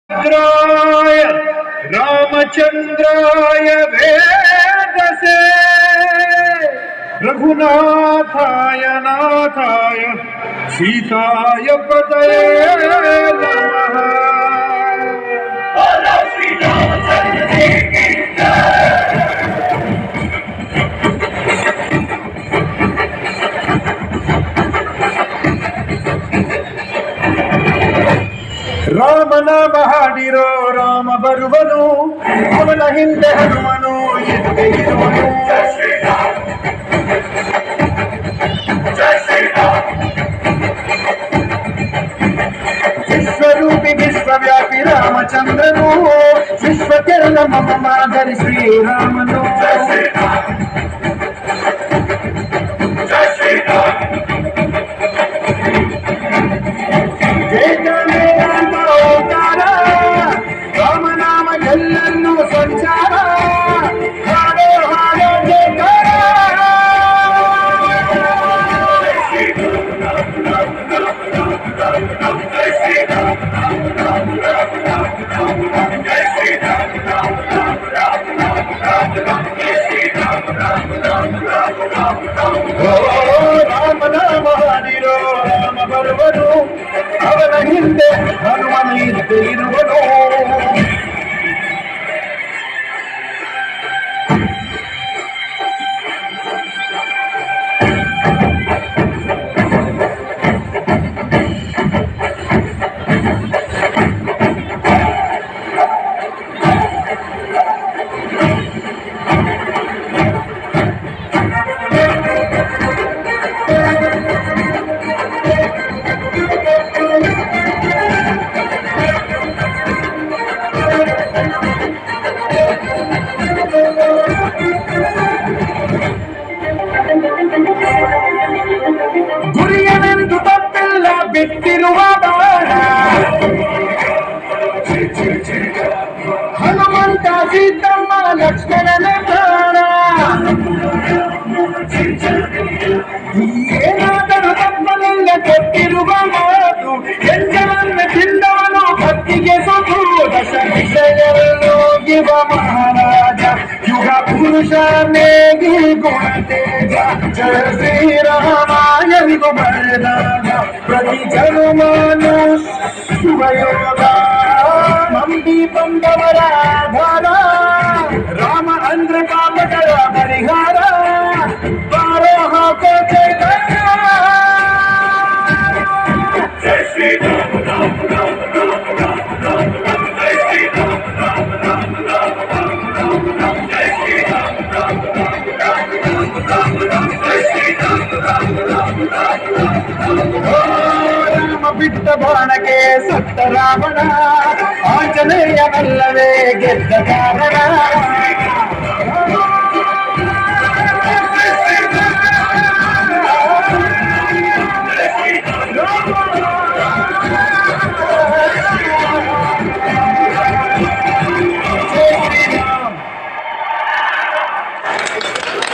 राय रामचंद्राय वेदसे रघुनाथाय नाथाय सीताय पतये नमः। ರಾಮ ನಾಮ ಹಾಡಿರೋ ರಾಮ ಬರುವನು, ಅವನ ಹಿಂದೆ ಹನುಮನು ಎದುರೇ ಇರುವನು. ವಿಶ್ವರೂಪಿ ವಿಶ್ವವ್ಯಾಪಿ ರಾಮಚಂದ್ರನು, ವಿಶ್ವಕ್ಕೆಲ್ಲ ಮಮ ಮಾದರಿ ಶ್ರೀರಾಮನು. ರಾಮನಾಮ ಎಲ್ಲನ್ನು ಸಂಚಾರ ಹಾಡೋ ಹಾಡೋ ಜಯಕಾರ. ರಾಮನಾಮ ಹಾಡಿರೋ ರಾಮ ಬರುವನು, ಅವನ ಹಿಂದೆ ಹನುಮನ ಇದ್ದೇ ಇರುವನು. ಗುರಿಯನೆಂದು ತಪ್ಪಿಲ್ಲ ಬಿಟ್ಟಿರುವ ಬಾಣ, ಹನುಮಂತ ಸೀತಮ್ಮ ಲಕ್ಷ್ಮಣನ ಪ್ರಾಣ. ಏನಾದರೂ ತಪ್ಪಲಿಲ್ಲ ಕೊಟ್ಟಿರುವ ಮಾತು, ಎಂಜನನ್ನು ತಿಂದವನು ಭಕ್ತಿಗೆ ಸೊತು. ದಶ ವಿಷಯವನ್ನು ಇವ ಮಹಾರಾಜ, ಯುಗ ಪುರುಷ ನೇಗಿ ಗುಣ ತೇಜ. ಜಯ ಶ್ರೀರಾಮ ಎಂದು ಬರೆದಾಗ ಪ್ರತಿ ಜನುಮಾನು ಶುಭಯೋಗ. ನಂಬಿ ಬಂದವರ ಆಧಾರ, ರಾಮ ಅಂದ್ರೆ ಪಾಪಗಳ ಪರಿಹಾರ. ಬಾರೋ ಹಾಕೋ ಚೈತನ್ಯ. ಜಯ ಶ್ರೀರಾಮ ರಾಮ ರಾಮ ರಾಮ ರಾಮ ರಾಮ ರಾಮ. ಜಯ ಶ್ರೀರಾಮ ರಾಮ ರಾಮ ರಾಮ ರಾಮ ರಾಮ ರಾಮ. ಜಯ ಶ್ರೀರಾಮ ರಾಮ ರಾಮ ರಾಮ ರಾಮ ರಾಮ ರಾಮ. ಜಯ ಶ್ರೀರಾಮ ರಾಮ ರಾಮ ರಾಮ ರಾಮ ರಾಮ. ರಾಮ ಬಿಟ್ಟ ಬಾಣಕ್ಕೆ ಸತ್ತ ರಾವಣ, ಆಂಜನೇಯನಲ್ಲವೇ ಗೆದ್ದ ಕಾರಣ.